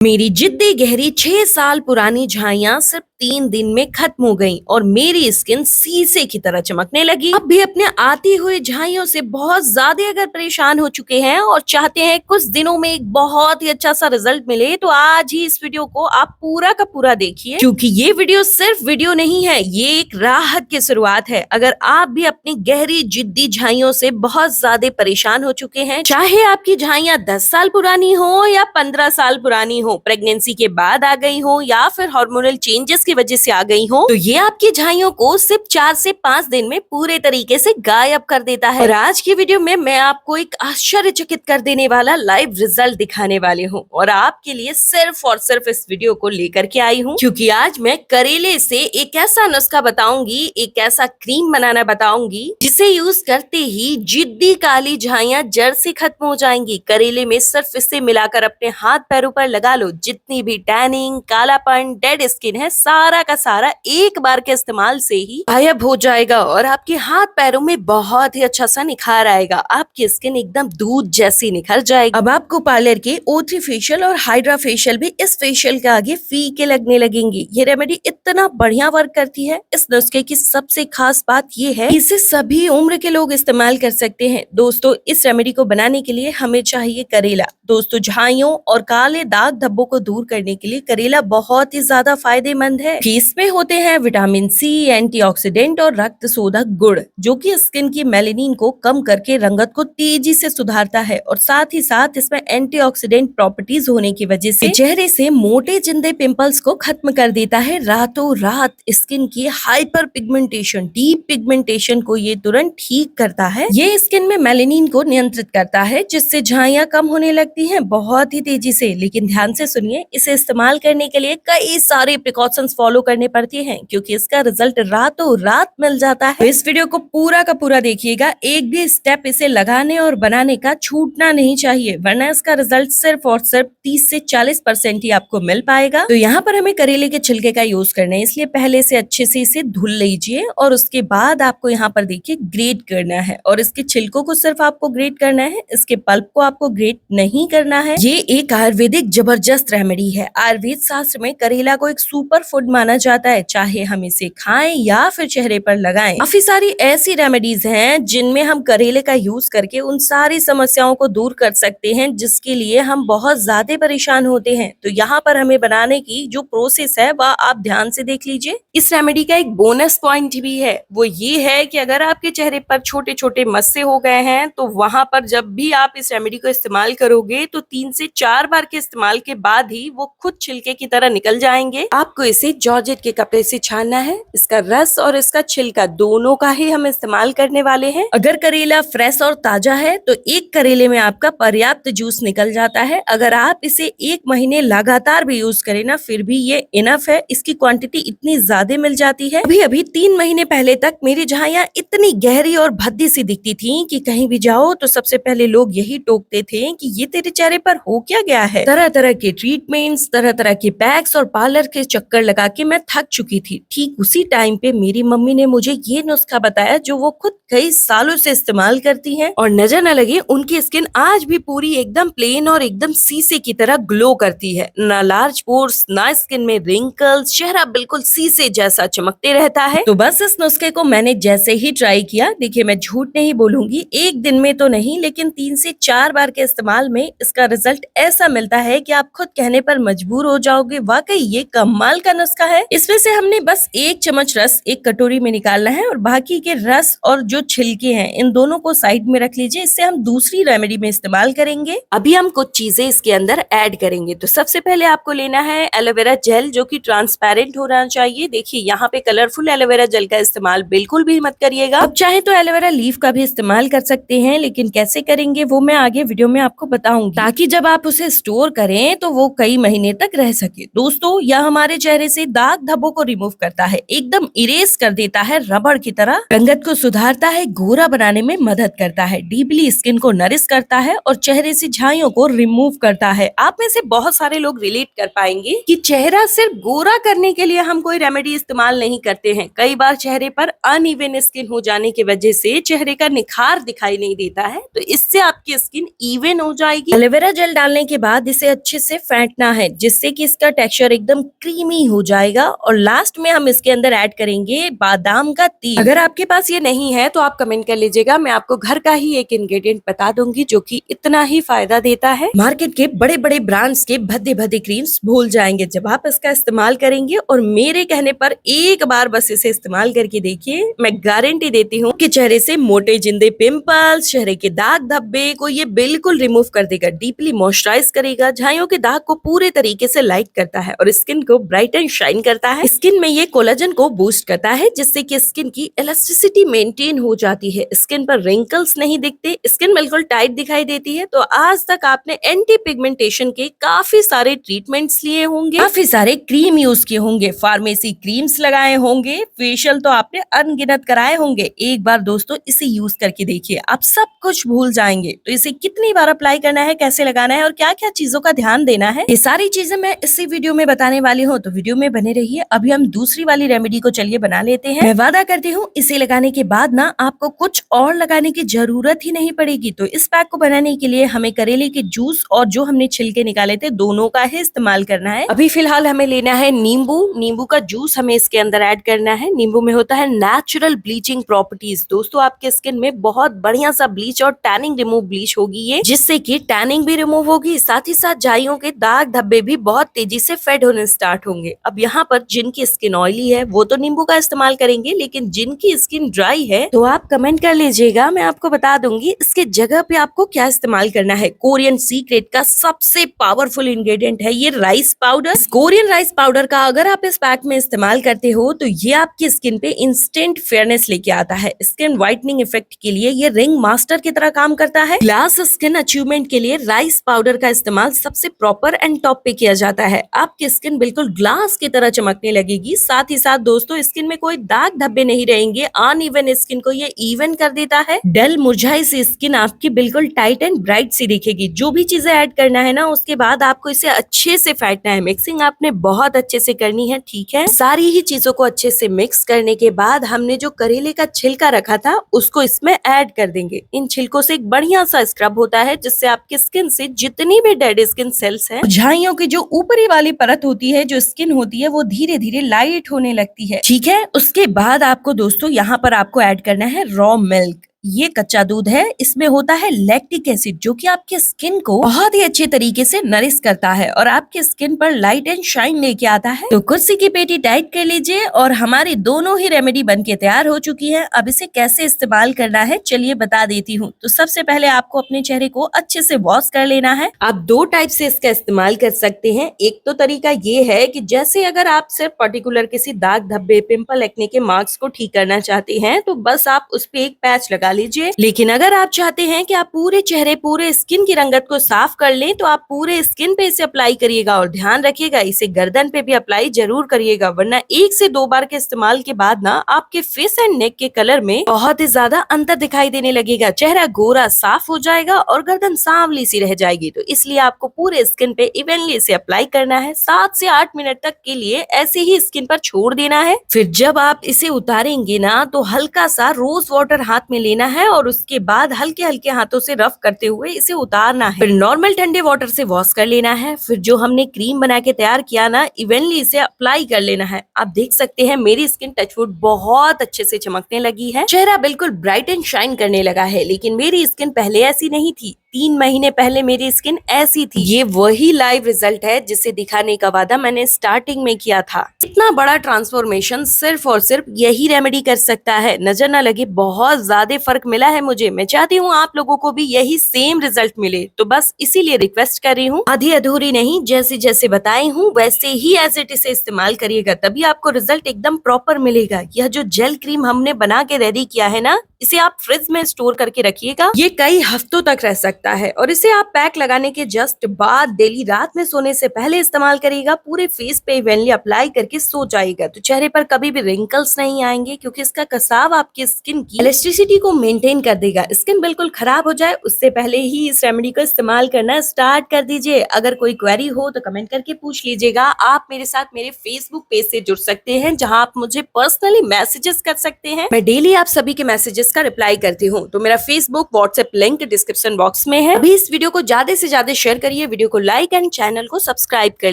मेरी जिद्दी गहरी 6 साल पुरानी झाइयां सिर्फ 3 दिन में खत्म हो गईं और मेरी स्किन शीशे की तरह चमकने लगी। अब भी अपने आती हुई झाइयों से बहुत ज्यादा अगर परेशान हो चुके हैं और चाहते हैं कुछ दिनों में एक बहुत ही अच्छा सा रिजल्ट मिले, तो आज ही इस वीडियो को आप पूरा का पूरा देखिए, क्योंकि ये वीडियो सिर्फ वीडियो नहीं है, ये एक राहत की शुरुआत है। अगर आप भी अपनी गहरी जिद्दी झाइयों से बहुत ज्यादा परेशान हो चुके हैं, चाहे आपकी झाइयां 10 साल पुरानी हो या 15 साल पुरानी हो, प्रेगनेंसी के बाद आ गई हो या फिर हार्मोनल चेंजेस की वजह से आ गई हो, तो ये आपकी झाइयों को सिर्फ 4 से 5 दिन में पूरे तरीके से गायब कर देता है। और आज की वीडियो में मैं आपको एक आश्चर्यचकित कर देने वाला लाइव रिजल्ट दिखाने वाली हूँ और आपके लिए सिर्फ और सिर्फ इस वीडियो को लेकर के आई हूँ, क्योंकि आज मैं करेले से एक ऐसा नुस्खा बताऊंगी, एक ऐसा क्रीम बनाना बताऊंगी जिसे यूज करते ही जिद्दी काली झाइयां जड़ से खत्म हो जाएंगी। करेले में सिर्फ इसे मिलाकर अपने हाथ पैरों पर लगा लो, जितनी भी टैनिंग, कालापन, डेड स्किन है, सारा का सारा एक बार के इस्तेमाल से ही गायब हो जाएगा और आपके हाथ पैरों में बहुत ही अच्छा सा निखार आएगा। आपकी स्किन एकदम दूध जैसी निखर जाएगी। अब आपको पार्लर के O3 फेशियल और हाइड्रा फेशियल भी इस फेशियल के आगे फीके लगने लगेंगी। ये रेमेडी इतना बढ़िया वर्क करती है। इस नुस्खे की सबसे खास बात ये है, इसे सभी उम्र के लोग इस्तेमाल कर सकते हैं। दोस्तों, इस रेमेडी को बनाने के लिए हमें चाहिए करेला। दोस्तों, झाइयों और काले दाग धब्बों को दूर करने के लिए करेला बहुत ही ज्यादा फायदेमंद है। इसमें होते हैं विटामिन सी, एंटीऑक्सीडेंट और रक्त शोधक गुण, जो कि स्किन की मेलेनिन को कम करके रंगत को तेजी से सुधारता है और साथ ही साथ इसमें एंटीऑक्सीडेंट प्रॉपर्टीज होने की वजह से चेहरे से मोटे जिंदे पिंपल्स को खत्म कर देता है। रातों रात स्किन की हाइपर पिगमेंटेशन, डीप पिगमेंटेशन को ये तुरंत ठीक करता है। ये स्किन में मेलेनिन को नियंत्रित करता है, जिससे झाइयां कम होने लगती हैं बहुत ही तेजी से। लेकिन ध्यान से सुनिए, इसे इस्तेमाल करने के लिए कई सारे प्रिकॉशंस फॉलो करने पड़ते हैं, क्योंकि इसका रिजल्ट रातों रात मिल जाता है। तो इस वीडियो को पूरा का पूरा देखिएगा, एक भी स्टेप इसे लगाने और बनाने का छूटना नहीं चाहिए, वरना इसका रिजल्ट सिर्फ और सिर्फ 30 से 40% ही आपको मिल पाएगा। तो यहाँ पर हमें करेले के छिलके का यूज करना है, इसलिए पहले से अच्छे से इसे धुल लीजिए और उसके बाद आपको यहाँ पर देखिए ग्रेट करना है। और इसके छिलकों को सिर्फ आपको ग्रेट करना है, इसके पल्प को आपको ग्रेट नहीं करना है। ये एक आयुर्वेदिक जबरदस्त रेमेडी है। आयुर्वेद शास्त्र में करेला को एक सुपर फूड माना जाता है, चाहे हम इसे खाएं या फिर चेहरे पर लगाएं। काफी सारी ऐसी रेमेडीज हैं जिनमें हम करेले का यूज करके उन सारी समस्याओं को दूर कर सकते हैं, जिसके लिए हम बहुत ज्यादा परेशान होते हैं। तो यहाँ पर हमें बनाने की जो प्रोसेस है वह आप ध्यान से देख लीजिए। इस रेमेडी का एक बोनस पॉइंट भी है, वो ये है कि अगर आपके चेहरे पर छोटे छोटे मस्से हो गए हैं, तो वहां पर जब भी आप इस रेमेडी को इस्तेमाल करोगे तो 3 से 4 बार के इस्तेमाल के बाद ही वो खुद छिलके की तरह निकल जाएंगे। आपको इसे जॉर्जेट के कपड़े से छानना है। इसका रस और इसका छिलका दोनों का ही हम इस्तेमाल करने वाले हैं। अगर करेला फ्रेश और ताजा है तो एक करेले में आपका पर्याप्त जूस निकल जाता है। अगर आप इसे 1 महीने लगातार भी यूज करें ना, फिर भी ये इनफ है। इसकी क्वांटिटी इतनी ज्यादा मिल जाती है। अभी अभी 3 महीने पहले तक मेरी झाइयां इतनी गहरी और भद्दी सी दिखती थी कि कहीं भी जाओ तो सबसे पहले लोग यही टोकते थे कि ये तेरे चेहरे पर हो क्या गया है। तरह तरह के ट्रीटमेंट्स, तरह तरह के पैक्स और पार्लर के चक्कर लगा के मैं थक चुकी थी। ठीक उसी टाइम पे मेरी मम्मी ने मुझे ये नुस्खा बताया, जो वो खुद कई सालों से इस्तेमाल करती हैं, और नजर न लगे उनकी स्किन आज भी पूरी एकदम प्लेन और एकदम शीशे की तरह ग्लो करती है। ना लार्ज पोर्स, ना स्किन में रिंकल्स, चेहरा बिल्कुल शीशे जैसा चमकते रहता है। तो बस इस नुस्खे को मैंने जैसे ही ट्राई किया, देखिए मैं झूठ नहीं बोलूंगी, एक दिन में तो नहीं लेकिन 3 से 4 बार के इस्तेमाल में इसका रिजल्ट ऐसा मिलता है कि आप खुद कहने पर मजबूर हो जाओगे, वाकई ये कमाल का नुस्खा है। इसमें से हमने बस 1 चम्मच रस एक कटोरी में निकालना है और बाकी के रस और जो छिलके हैं इन दोनों को साइड में रख लीजिए। इससे हम दूसरी रेमेडी में इस्तेमाल करेंगे। अभी हम कुछ चीजें इसके अंदर ऐड करेंगे। तो सबसे पहले आपको लेना है एलोवेरा जेल, जो कि ट्रांसपेरेंट होना चाहिए। देखिए यहाँ पे कलरफुल एलोवेरा जेल का इस्तेमाल बिल्कुल भी मत करिएगा। अब चाहे तो एलोवेरा लीफ का भी इस्तेमाल कर सकते हैं, लेकिन कैसे करेंगे वो मैं आगे वीडियो में आपको बताऊंगी, ताकि जब आप उसे स्टोर करें तो वो कई महीने तक रह सके। दोस्तों, यह हमारे चेहरे से दाग धब्बों को रिमूव करता है, एकदम इरेज कर देता है रबड़ की तरह। रंगत को सुधारता है, गोरा बनाने में मदद करता है, डीपली स्किन को नरिश करता है और चेहरे से झाइयों को रिमूव करता है। आप में से बहुत सारे लोग रिलेट कर पाएंगे कि चेहरा सिर्फ गोरा करने के लिए हम कोई रेमेडी इस्तेमाल नहीं करते हैं। कई बार चेहरे पर अनइवन स्किन हो जाने की वजह से चेहरे का निखार दिखाई नहीं देता है, तो इससे आपकी स्किन इवन हो जाएगी। एलोवेरा जेल डालने के बाद इसे अच्छे से फेंटना है जिससे कि इसका टेक्सचर एकदम क्रीमी हो जाएगा। और लास्ट में हम इसके अंदर ऐड करेंगे बादाम का तेल। अगर आपके पास ये नहीं है तो आप कमेंट कर लीजिएगा, मैं आपको घर का ही एक इंग्रेडिएंट बता दूंगी जो कि इतना ही फायदा देता है। मार्केट के बड़े बड़े ब्रांड्स के भद्दे भद्दे क्रीम्स भूल जाएंगे जब आप इसका इस्तेमाल करेंगे, और मेरे कहने पर एक बार बस इसे इस्तेमाल करके देखिए, मैं गारंटी देती हूँ कि चेहरे से मोटे जिंदे पिंपल्स, चेहरे के दाग धब्बे को ये बिल्कुल रिमूव कर देगा, डीपली मॉइस्चराइज करेगा, झाइयों के दाग को पूरे तरीके से लाइट करता है और स्किन को ब्राइट एंड शाइन करता है। स्किन में ये कोलेजन को बूस्ट करता है जिससे कि स्किन की इलास्टिसिटी मेंटेन हो जाती है, स्किन पर रिंकल्स नहीं दिखते, स्किन बिल्कुल टाइट दिखाई देती है। तो आज तक आपने एंटी पिगमेंटेशन के काफी सारे ट्रीटमेंट्स लिए होंगे, काफी सारे क्रीम यूज किए होंगे, फार्मेसी क्रीम्स लगाए होंगे, फेशियल तो आपने अनगिनत कराए होंगे। एक बार दोस्तों इसे यूज करके देखिए, आप सब कुछ भूल जाएंगे। तो इसे कितनी बार अप्लाई करना है, कैसे लगाना है और क्या क्या चीजों का ध्यान देना है, ये सारी चीजें मैं इसी वीडियो में बताने वाली हूँ। तो वीडियो में बने रहिए। अभी हम दूसरी वाली रेमेडी को चलिए बना लेते हैं। मैं वादा करती हूँ इसे लगाने के बाद ना आपको कुछ और लगाने की जरूरत ही नहीं पड़ेगी। तो इस पैक को बनाने के लिए हमें करेले के जूस और जो हमने छिलके निकाले थे दोनों का ही इस्तेमाल करना है। अभी फिलहाल हमें लेना है नींबू का जूस हमें इसके अंदर ऐड करना है। नींबू में होता है नेचुरल ब्लीचिंग प्रॉपर्टीज। दोस्तों आपके स्किन में बहुत बढ़िया सा ब्लीच और टैनिंग रिमूव ब्लीच होगी ये, जिससे कि टैनिंग भी रिमूव होगी, साथ ही साथ झाइयों के दाग धब्बे भी बहुत तेजी से फेड होने स्टार्ट होंगे। अब यहाँ पर जिनकी स्किन ऑयली है वो तो नींबू का इस्तेमाल करेंगे, लेकिन जिनकी स्किन ड्राई है तो आप कमेंट कर लीजिएगा, मैं आपको बता दूंगी इसके जगह पे आपको क्या इस्तेमाल करना है। कोरियन सीक्रेट का सबसे पावरफुल इंग्रेडिएंट है ये rice powder. Korean rice powder का अगर आप इस पैक में इस्तेमाल करते हो तो ये आपकी स्किन पे इंस्टेंट फेयरनेस लेके आता है। स्किन व्हाइटनिंग इफेक्ट के लिए ये रिंग मास्टर की तरह काम करता है। ग्लास स्किन अचीवमेंट के लिए राइस पाउडर का इस्तेमाल सबसे प्रॉपर एंड टॉप पे किया जाता है। आपकी स्किन बिल्कुल ग्लास की तरह चमकने लगेगी। साथ ही साथ दोस्तों स्किन में कोई दाग धब्बे नहीं रहेंगे, अनइवन स्किन को ये इवन कर देता है। डल मुरझाई सी स्किन आपकी बिल्कुल टाइट एंड ब्राइट सी दिखेगी। जो भी चीजें ऐड करना है ना उसके बाद आपको इसे अच्छे से फेंटना है। मिक्सिंग आपने बहुत अच्छे से करनी है, ठीक है। सारी ही चीजों को अच्छे से मिक्स करने के बाद हमने जो करेले का छिलका रखा था उसको इसमें ऐड कर देंगे। इन छिलकों से एक बढ़िया सा स्क्रब होता है जिससे आपकी स्किन से जितनी भी डेड स्किन सेल्स हैं, झाइयों की जो ऊपरी वाली परत होती है, जो स्किन होती है, वो धीरे धीरे लाइट होने लगती है, ठीक है। उसके बाद आपको दोस्तों यहाँ पर आपको ऐड करना है रॉ मिल्क। ये कच्चा दूध है, इसमें होता है लैक्टिक एसिड जो कि आपके स्किन को बहुत ही अच्छे तरीके से नरिश करता है और आपके स्किन पर लाइट एंड शाइन लेके आता है। तो कुर्सी की पेटी टाइट कर लीजिए और हमारी दोनों ही रेमेडी बनके तैयार हो चुकी है। अब इसे कैसे इस्तेमाल करना है चलिए बता देती हूँ। तो सबसे पहले आपको अपने चेहरे को अच्छे से वॉश कर लेना है। आप दो टाइप से इसका इस्तेमाल कर सकते हैं। एक तो तरीका ये है कि जैसे अगर आप सिर्फ पर्टिकुलर किसी दाग धब्बे, पिंपल, एक्ने के मार्क्स को ठीक करना चाहते हैं तो बस आप उस पे एक पैच लगा लीजिए। लेकिन अगर आप चाहते हैं कि आप पूरे चेहरे, पूरे स्किन की रंगत को साफ कर लें तो आप पूरे स्किन पे इसे अप्लाई करिएगा और ध्यान रखिएगा इसे गर्दन पे भी अप्लाई जरूर करिएगा, वरना 1 से 2 बार के इस्तेमाल के बाद ना आपके फेस एंड नेक के कलर में बहुत ही ज्यादा अंतर दिखाई देने लगेगा। चेहरा गोरा साफ हो जाएगा और गर्दन सांवली सी रह जाएगी। तो इसलिए आपको पूरे स्किन पे इवनली इसे अप्लाई करना है। 7 से 8 मिनट तक के लिए ऐसे ही स्किन पर छोड़ देना है। फिर जब आप इसे उतारेंगे ना तो हल्का सा रोज वाटर हाथ में लेना है और उसके बाद हल्के हल्के हाथों से रफ करते हुए इसे उतारना है। फिर नॉर्मल ठंडे वाटर से वॉश कर लेना है। फिर जो हमने क्रीम बना के तैयार किया ना, इवनली इसे अप्लाई कर लेना है। आप देख सकते हैं मेरी स्किन टचवुड बहुत अच्छे से चमकने लगी है, चेहरा बिल्कुल ब्राइट एंड शाइन करने लगा है। लेकिन मेरी स्किन पहले ऐसी नहीं थी। 3 महीने पहले मेरी स्किन ऐसी थी। ये वही लाइव रिजल्ट है जिसे दिखाने का वादा मैंने स्टार्टिंग में किया था। इतना बड़ा ट्रांसफॉर्मेशन सिर्फ और सिर्फ यही रेमेडी कर सकता है। नजर न लगे, बहुत ज्यादा फर्क मिला है मुझे। मैं चाहती हूँ आप लोगों को भी यही सेम रिजल्ट मिले, तो बस इसीलिए रिक्वेस्ट कर रही हूँ, आधी अधूरी नहीं, जैसे जैसे बताई हूँ वैसे ही एज इट इसे इस्तेमाल करिएगा, तभी आपको रिजल्ट एकदम प्रॉपर मिलेगा। यह जो जेल क्रीम हमने बना के रेडी किया है ना, इसे आप फ्रिज में स्टोर करके रखिएगा। ये कई हफ्तों तक रह सकता है और इसे आप पैक लगाने के जस्ट बाद डेली रात में सोने से पहले इस्तेमाल करिएगा। पूरे फेस पे इवनली अप्लाई करके सो जाएगा तो चेहरे पर कभी भी रिंकल्स नहीं आएंगे, क्योंकि इसका कसाव आपकी स्किन की इलास्टिसिटी को मेंटेन कर देगा। स्किन बिल्कुल खराब हो जाए उससे पहले ही इस रेमेडी को इस्तेमाल करना स्टार्ट कर दीजिए। अगर कोई क्वेरी हो तो कमेंट करके पूछ लीजिएगा। आप मेरे साथ मेरे फेसबुक पेज से जुड़ सकते हैं, जहाँ आप मुझे पर्सनली मैसेजेस कर सकते हैं। मैं डेली आप सभी के मैसेजेस मैसेजेस का रिप्लाई करती हूँ। तो मेरा Facebook WhatsApp link description box में है। अभी इस वीडियो को ज्यादा से ज्यादा शेयर करिए, वीडियो को लाइक एंड चैनल को सब्सक्राइब कर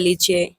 लीजिए।